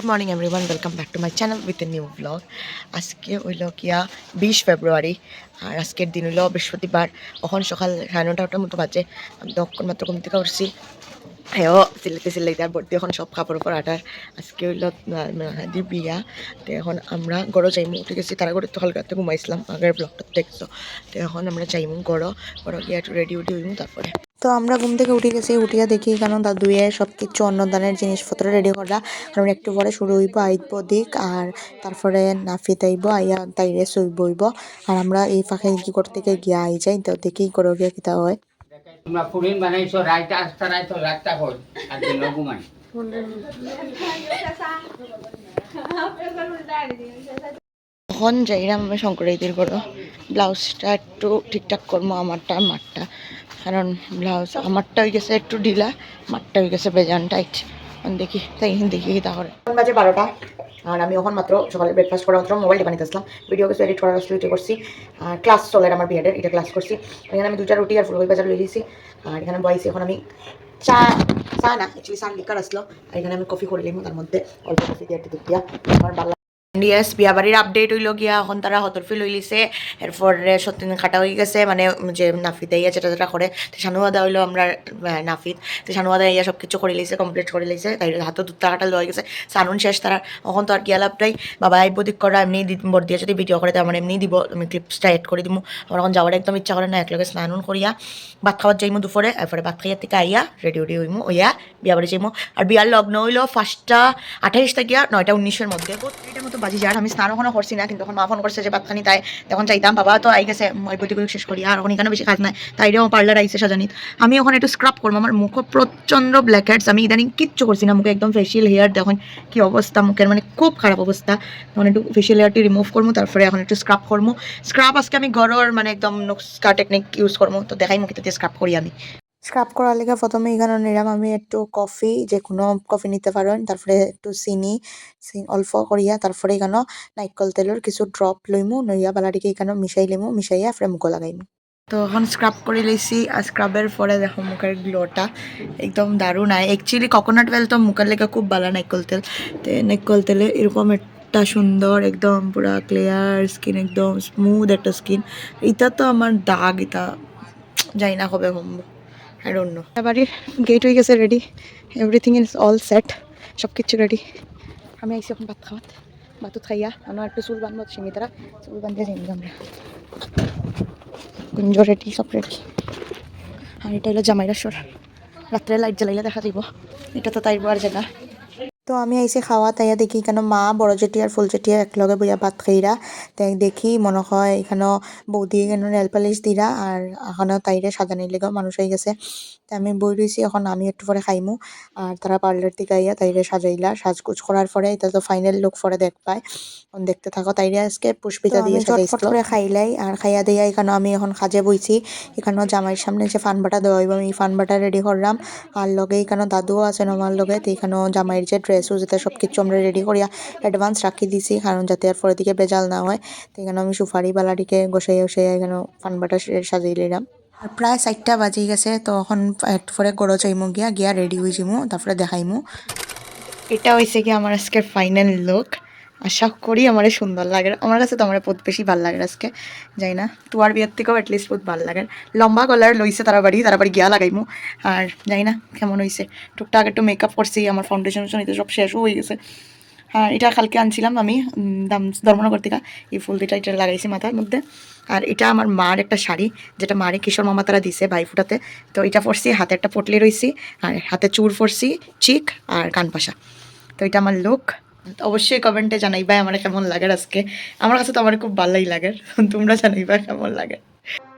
Morning everyone, welcome back to my channel with a new blog. আজকে হইল কিয়া 20 ফেব্রুয়ারি আর আজকের দিন হইল বৃহস্পতিবার। এখন সকাল 9:30টার মতো বাজে। আমি তখন মাত্র ঘুম থেকে উঠছি। হ্যাঁ, সিলাইতে আর ভর্তি এখন সব কাপড় উপর আটার। আজকে হইল মেহাদির বিয়া। তো এখন আমরা গড়ো যাইমু, উঠে গেছি তারা করে তো হালকা ঘুমাইছিলাম, আগের ব্লগটা দেখছো। তো এখন আমরা যাইমু গড়ো গিয়ে একটু রেডি হইমু। তারপরে তো আমরা ঘুম থেকে উঠে গেছি, উঠিয়া দেখি কারণ দাদুয়ে সব কিছু অন্নদানের জিনিসপত্র রেডি করা, কারণ একটু পরে শুরু হইব আইব দিক। আর তারপরে নাফিত আইব, আইয়া তাইরে শুইব হইব। আর আমরা এই ফাঁকে কি করতে গিয়া আই যাই, তো দেখি করো গিয়া কিতা হয়। তোমরা পুরিন বানাইছো, রাইটা আসতে রাইতো রাতটা কই আর দিন ঘুমাই তখন যাইরাম আমি শঙ্করাইদের করো ব্লাউজটা একটু ঠিকঠাক করবো, আমারটা আর মারটা। কারণ ব্লাউজ আমারটা হয়ে গেছে একটু ঢিলা, মারটা হয়ে গেছে বেজান টাইট। দেখি তাই দেখি তাহলে বাজে 12টা। আর আমি ওখান মাত্র সকালে ব্রেকফাস্ট করা মাত্র মোবাইল বানিয়ে আসলাম, ভিডিও কিছু এডিট করার আসলে এটা করছি। আর ক্লাস চলে আমার বিএডের, এটা ক্লাস করছি। এখানে আমি 2টা রুটি আর ফুলকপি বাজার লই দিয়েছি। আর এখানে বয়েছি এখন আমি চা না, অ্যাকচুয়ালি চা লিকার আসলো। আর এখানে আমি কফি করে নিলাম, তার মধ্যে অল্প কফি দিয়ে একটু দুধ দিয়া। আমার ভালো ইয়েস, বিয়াবাড়ির আপডেট হইল গিয়া এখন তারা হতরফি লই লিছে। এরপরে সত্যিন খাটা হয়ে গেছে, মানে যে নাফিত ইয়া যেটা যেটা করে সানুয়াদা হইলো আমরা নাফিত। তো সানুয়াদা ইয়া সব কিছু করে লিছে, কমপ্লিট করে লিছে। তাই হাতে দুধটা কাটা লয়ে গেছে, সানুন শেষ তারা। এখন তো আর কি আলাপটাই বাবা আইব দিক করা এমনি বর দিয়ে যদি ভিডিও করে আমার এমনি দিব, আমি ক্লিপসটা এড করে দিব। আমার এখন যাওয়ার একদম ইচ্ছা করে না, একলগে স্নানুন করিয়া ভাত খাওয়ার যাইমু দুপুরে। এরপরে ভাত খাইয়ার থেকে আইয়া রেডি হইমু ওইয়া বিয়াবাড়ি যাইমু। আর বিয়ার লগ্ন হইলো 1টা 28 থেকে 9টা 19-এর মধ্যে। এটার মতো বাজি যার আমি স্নান ওখানে করছি না, কিন্তু এখন মা ফোন করছে যে ভাতখানি তাই তখন চাইতাম। বাবা তো আই গেছে ওই বৈদিক শেষ করি, আর এখন এখানে বেশি কাজ নাই, তাইরেও পার্লার আইসে সাজানি। আমি ওখানে একটু স্ক্রাব করবো, আমার মুখ প্রচন্ড ব্ল্যাক হেডস। আমি ইদানিং কিচ্ছু করছি না মুখে, একদম ফেসিয়াল হেয়ার দেখুন কি অবস্থা মুখের, মানে খুব খারাপ অবস্থা। তখন একটু ফেসিয়াল হেয়ারটি রিমুভ করবো, তারপরে এখন একটু স্ক্রাব করবো। স্ক্রাব আজকে আমি ঘরের মানে একদম নুস্কা টেকনিক ইউজ করবো, তো দেখাই মুখে দিয়ে স্ক্রাব করি আমি। স্ক্রাব করার লেগে প্রথমে এখানে নিলাম আমি একটু কফি, যে কোনো কফি নিতে পারেন। তারপরে একটু চিনি অল্প করিয়া, তারপরে এখানে নাইকল তেলের কিছু ড্রপ লইমু, নইয়া বালাটিকে এখানে মিশাই লিমু, মিশাইয়া ফ্রে মুখ লাগাইমু। তো এখন স্ক্রাব করে লইছি, আর স্ক্রাবের পরে দেখো মুখের গ্লোটা একদম দারুণ আয়। অ্যাকচুয়ালি কোকোনাট অয়েল তো মুখের লেগে খুব ভালো, নাইকল তেল। তো নাইকল তেলে এরকম একটা সুন্দর একদম পুরা ক্লিয়ার স্কিন, একদম স্মুথ একটা স্কিন। এটা তো আমার দাগ, এটা যাই না কবে কমবো, I don't know. বাড়ির গেট হয়ে গেছে ready, everything is all set, সব কিছু রেডি। আমি আইসি এখন ভাত খাওয়াত, ভাতত খাইয়া আমার একটু চুল বানবো, সিমিতারা চুল বান্ধিয়ে যাই আমরা। কুঞ্জ রেডি, সব রেডি। আর এটা হলো জামাইরা সর, রাত্রে লাইট জ্বালাইলে দেখা দিব, এটা তো তাইব আর জায়গা। তো আমি আইসি খাওয়া, তাইয়া দেখি কেন মা বড় জেঠি আর ফুল জেঠি একলগে বইয়া ভাত খাইরা। তাই দেখি মনে হয় এখানেও বৌদি কেন নেল পালিশ দিরা, আর এখানেও তাইরে সাজানির লেগেও মানুষ হয়ে গেছে। তো আমি বই রয়েছি, এখন আমি একটু পরে খাইমু। আর তারা পার্লার থেকে আইয়া তাইরে সাজাইলা, সাজগুজ করার পরে এটা তো ফাইনাল লুক পরে দেখ পায়। দেখতে থাকো, তাইরে আজকে পুষ্পিতা দিয়ে চটফট করে খাইলাই। আর খাইয়া দিয়া এখানে আমি এখন খাজে বইছি। এখানেও জামাইয়ের সামনে যে ফান বাটা দেওয়া হইব, আমি ফান বাটা রেডি করলাম। আর লগে এখানে দাদুও আছেন আমার লগে। তো এখানেও জামাইয়ের যে ড্রেসও যেটা সব কিছু আমরা রেডি করিয়া অ্যাডভান্স রাখি দিছি, কারণ যাতে আর পরের দিকে বেজাল না হয়। তো এখানে আমি সুপারি বালাটিকে গোসাইয়া গোসাইয়া এখানে ফান বাটা সাজিয়ে নিলাম। আর প্রায় 4টা বাজে গেছে, তো এখন একটু পরে গড়ো যাইমু, গিয়া রেডি হয়ে যাইমু, তারপরে দেখাইমু। এটা হয়েছে কি আমার আজকের ফাইনাল লুক। আশা করি আমার সুন্দর লাগে, আমার কাছে তো আমার বহুত বেশি ভালো লাগে আজকে, যাই না তোমার বিয়ের থেকেও অ্যাটলিস্ট বহুত ভালো লাগে। লম্বা গলার লইছে তাড়াতাড়ি গিয়া লাগাইমু। আর যাই না কেমন হয়েছে, টুকটাক একটু মেকআপ করছি, আমার ফাউন্ডেশন এটা সব শেষও হয়ে গেছে। আর এটা কালকে আনছিলাম আমি ধর্মনগর থেকে, এই ফুল দুটা এটা লাগাইছি মাথার মধ্যে। আর এটা আমার মার একটা শাড়ি, যেটা মারে কিশোর মামা তারা দিছে ভাই ফুটাতে। তো এটা পরছি, হাতে একটা পটলি রয়েছি, আর হাতে চুর পরছি, চিক আর কানপাশা। তো এটা আমার লুক। অবশ্যই কমেন্টে জানাইবা আমার কেমন লাগে আজকে। আমার কাছে তো আমার খুব ভালোই লাগে, তোমরা জানাইবা কেমন লাগে।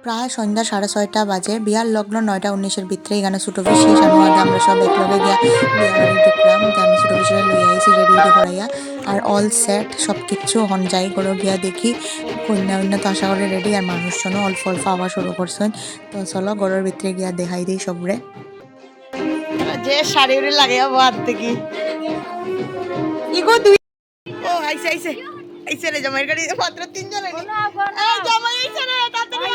প্রায় সন্ধ্যা 6:30 বাজে, বিয়ার লগ্ন 9টা 19-এর ভিতরে। এখানে ছোটো বেশি সানুয়াদে আমরা সব একলগে গিয়া বিয়া বাড়ি ঢুকলাম। তো আমি ছোটো বেশিরা লইয়া আইছি রেডি করাইয়া, আর অল সেট সব কিছু। হন যাই করে গিয়া দেখি কন্যা তো আশা করে রেডি, আর মানুষজনও অল্প অল্প আওয়া শুরু করছেন। তো চলো ঘরের ভিতরে গিয়া দেখাই দিই সবরে, যে শাড়ি উড়ি লাগাইয়া হাত থেকে ইগো দুই। ও আইছে আইছে আইছে রে জামাইয়ের গাড়ি, মাত্র 3 জন। জামাই আইছে রে, তাড়াতাড়ি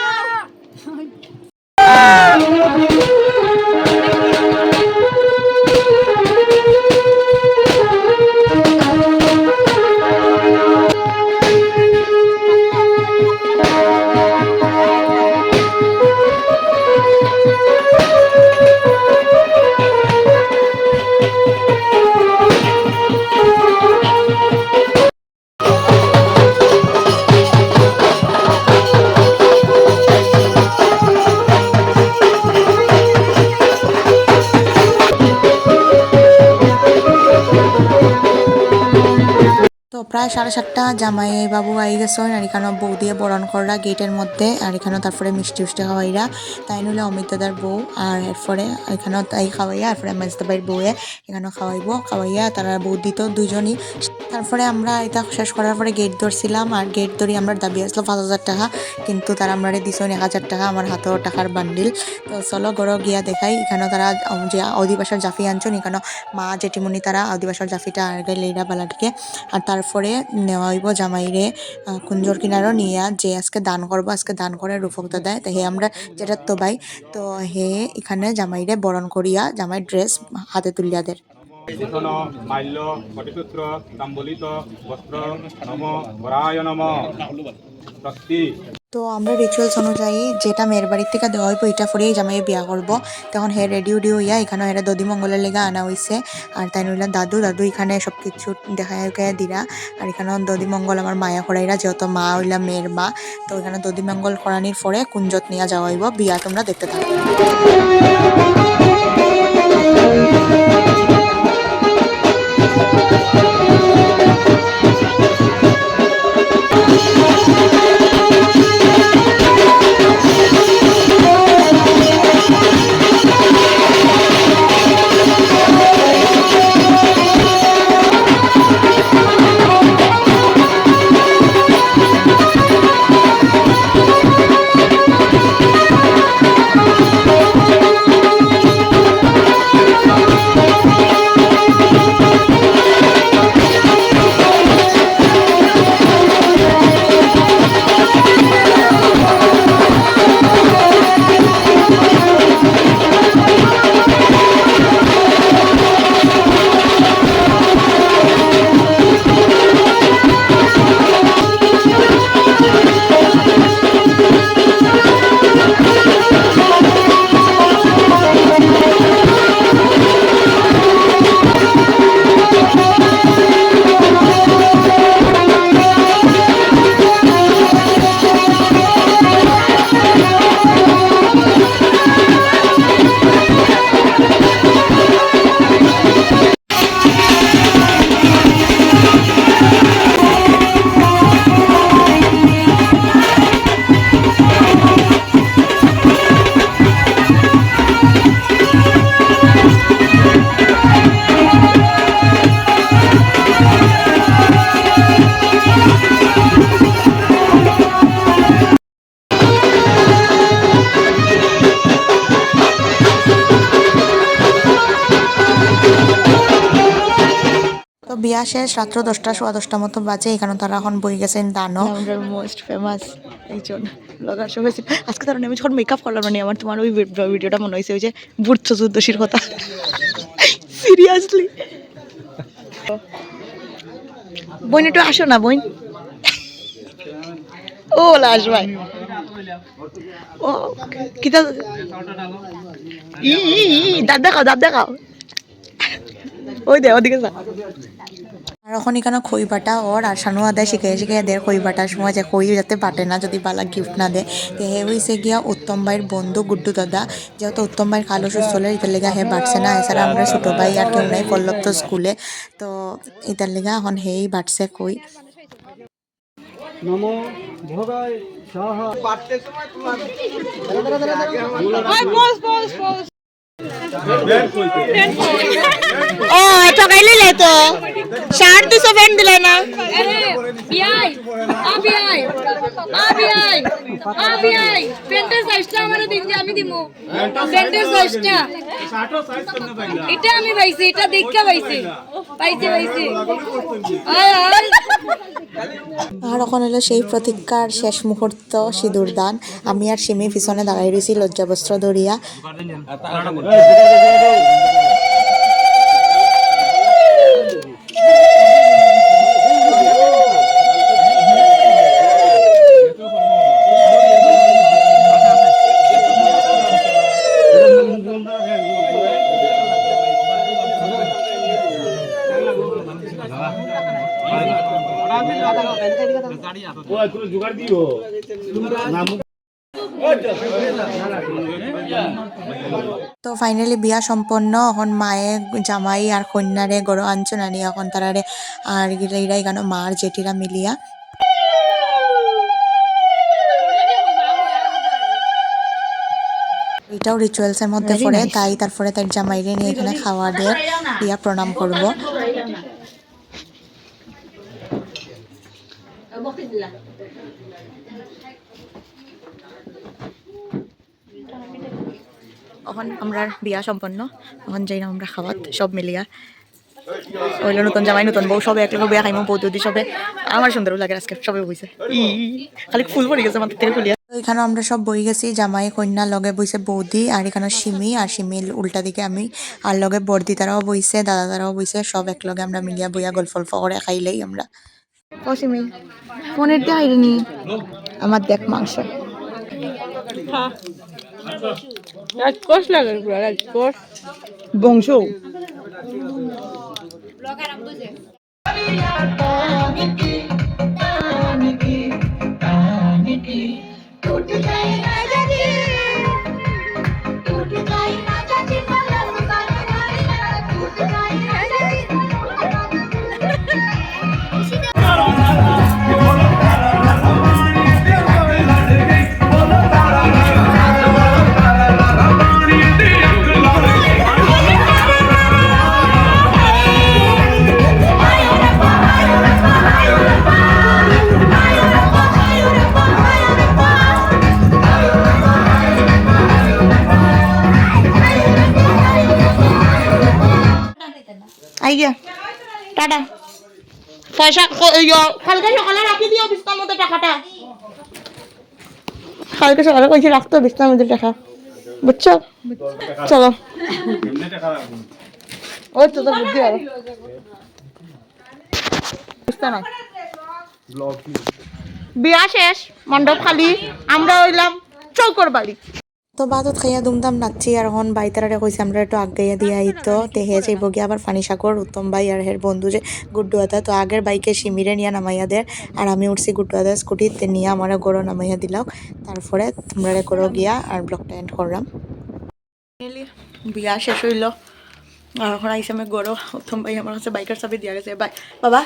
প্রায় 7:30 জামাই বাবু আই গেছে আর এখানে বউ দিয়ে বরণ করা গেটের মধ্যে আর এখানে তারপরে মিষ্টি উষ্টি খাওয়াইরা তাই নইলে অমিত দাদার বউ আর এরপরে এখানেও তাই খাওয়াইয়া এরপরে মাঝদা ভাইয়ের বউয়ে এখানেও খাওয়াইয়া তারা বউ দিত দুজনই। তারপরে আমরা এটা শেষ করার পরে গেট ধরছিলাম আর গেট ধরি আমরা দাবি আসলো 5,000 টাকা, কিন্তু তারা আমরা দিছেন 1,000 টাকা আমার হাতেও টাকার বান্ডিল। তো চলো গড় গিয়া দেখাই এখানে তারা যে অধিবাসার জাফি আনছেন এখানে মা জেঠিমণি তারা অধিবাসার জাফিটা আর লেইরা বালাটিকে আর তারপরে নেওয়া হইব জামাইরে কুঞ্জর কিনারও নিয়ে যে আজকে দান করবো আজকে দান করে রূপকতা দেয় তো হে আমরা যেটা তো ভাই তো হে এখানে জামাইরে বরণ করিয়া জামাই ড্রেস হাতে তুলিয়া দেয়। ভূষণ মাল্য কটিসূত্র তাম্বলিত বস্ত্র নম বরায় নম স্বস্তি। তো আমরা রিচুয়ালস অনুযায়ী যেটা মেয়ের বাড়ির থেকে দেওয়া হইব এটা পরেই জামাই বিয়া করবো। তখন হে রেডি উডি হইয়া এখানে হেরা দধি মঙ্গলের লেগে আনা হয়েছে আর তাই নইলা দাদু এখানে সব কিছু দেখা দিরা আর এখানে দধি মঙ্গল আমার মায়া করাইরা যেহেতু মা হইলা মেয়ের মা, তো এখানে দধি মঙ্গল করানির পরে কুঞ্জত নিয়ে যাওয়া হইব বিয়া। তোমরা দেখতে থাকো। বিয়া শেষ রাত্র 10টা 10:15 মতো বাজে। এখানে তারা এখন বই গেছেন দানো আমাদের মোস্ট ফেমাস একজন ব্লগার সব হয়েছে আজকে। তার আমি যখন মেকআপ করলাম মানে আমার তোমার ওই ভিডিওটা মনে হয়েছে ওই যে ভূত চতুর্দশীর কথা সিরিয়াসলি। বোন একটু আসো না বোন। ও লাশ ভাই ও কিতা দাঁত দেখাও ওই দে ওদিকে যা। আর এখন এখানে খই বাটা ওর আর সানুয়া দেয় শিখে দেয় খই বাটার সময় যে খই যাতে বাটে না যদি বালা গিফট না দেয়। তো হে হয়েছে গিয়া উত্তম ভাইয়ের বন্ধু গুড্ডু দাদা, যেহেতু উত্তম ভাইয়ের কালো সুস্থলে এটার লেগা হে বাটছে না। এছাড়া আমরা ছোটো ভাই আর কেউ নাই পল্লব তো স্কুলে, তো এটার লেগা এখন হেই বাটছে কই। নমো ভোগায় সাহা পারতে সময় তোমার ও ঠকাই লইলে তো শার্ট 200 ফ্যান দিলে না। পেন্টের সাইজটা আমারে দিন যে আমি দিমু পেন্টের সাইজটা এটা আমি পাইছি, এটা দেখা পাইছি আর এখন হলো সেই প্রতীক্ষার শেষ মুহূর্ত সিঁদুর দান। আমি আর সিমি পিছনে দাঁড়াই রয়েছি লজ্জাবস্ত্র ধরিয়া। জোগাড় দিও তো ফাইনালি বিয়া সম্পন্ন এখন মায়ে জামাই আর কন্যারে গড় আনছো নানি এখন তারারে আর গিরাই গানো মা আর জেঠিরা মিলিয়া এটাও রিচুয়ালসের মধ্যে পড়ে তাই তারপরে তার জামাইরে নিয়ে এখানে খাওয়া দিয়ে দিয়া প্রণাম করব এখন আমরা বিয়া সম্পন্ন এখন যাই না আমরা খাওয়াত সব মিলিয়া ওইলো নতুন জামাই নতুন বউ সবে একলগে বিয়া খাইমো বউ দুদি সবে আমার সুন্দর লাগে আজকে সবে বইছে খালি ফুল পড়ে গেছে মাথা থেকে খুলিয়া এখানে আমরা সব বই গেছি জামাই কন্যা লগে বইছে বৌদি আর এখানে সিমি আর সিমির উল্টা দিকে আমি আর লগে বর্দি তারাও বইছে দাদা তারাও বইছে সব একলগে আমরা মিলিয়া বইয়া গল্প করে খাইলেই আমরা ও সিমি ফোনের দিয়ে আইনি আমার দেখ মাংস রাজকোষ লাগে পুরো রাজকোষ বংশ আই গিয়া টাটা পয়সা কালকে সকালে রাখি দিও বিস্তার মধ্যে টাকাটা কালকে সকালে কইছি রাখতো বিস্তার মধ্যে টাকা বুঝছো চলো ওই তো তোর বুদ্ধি আর বুঝতে না বিয়া শেষ মণ্ডপ খালি আমরা হইলাম চৌকর বাড়ি তো বাদত খাইয়া দুমদাম নাচছি আর হন বাই তারা কইছে আমরা একটু আগাইয়া দিয়ে আইতো তে হে যাইব গিয়া আবার ফানি সাগর উত্তম ভাই আর হের বন্ধু যে গুড্ডু আদা তো আগের বাইকে সিমিরে নিয়ে নামাইয়া দেয় আর আমি উঠছি গুড্ডু আদা স্কুটিতে নিয়ে আমার গড়ো নামাইয়া দিলাম তারপরে তোমরা করো গিয়া আর ব্লগটা এন্ড করলাম বিয়া শেষ হইল আর এখন আইসে আমি গড়ো উত্তম ভাই আমার কাছে বাইকের চাবি দিয়া গেছে বাই বাবা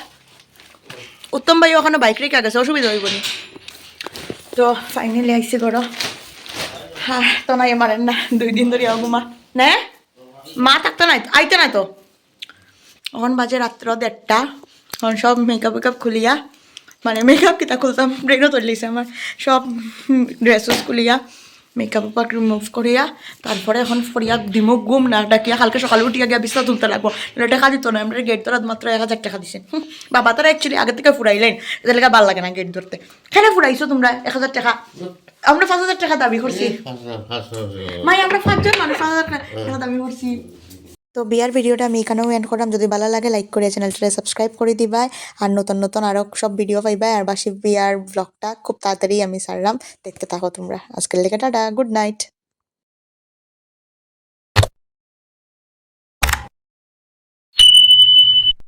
উত্তম ভাই ওখানে বাইক রেখে গেছে অসুবিধা হইব নি তো ফাইনালি আইসি গড়ো হ্যাঁ তো নাই মারেন না 2 দিন ধরে ঘুমা না মা থাকতো নাই আইতে নাই তো এখন বাজে রাত্র 1:30 এখন সব মেকআপ খুলিয়া মানে মেকআপ কিতা খুলতাম ব্রেকও চলিছে আমার সব ড্রেস খুলিয়া মেকআপ রিমুভ করিয়া তারপরে এখন ফরিয়া দিমু ঘুম না ডাকিয়া কালকে সকালে উঠিয়া গিয়া বিছনা তুলতে লাগবো টাকা দিত না আমরা গেট ধরাত মাত্র 1000 টাকা দিছেন বাবা তারা অ্যাকচুয়ালি আগে থেকে ফুরাইলেন এদের লেগে ভাল লাগে না গেট ধরতে কেন ফুরাইছো তোমরা 1000 টাকা আমরা 5000 টাকা দাবি করছি মাই আমরা 5 জন মানুষ 5000 টাকা দাবি করছি তো বিয়ার ভিডিওটা আমি এখানেও এন্ড করলাম যদি ভালো লাগে লাইক করে চ্যানেলটা সাবস্ক্রাইব করে দিবা আর নতুন আরো সব ভিডিও পাইবা আর বাসি বিয়ার ব্লগটা খুব তাড়াতাড়ি আমি ছাড়লাম দেখতে থাকো তোমরা আজকের লেগে টাটা গুড নাইট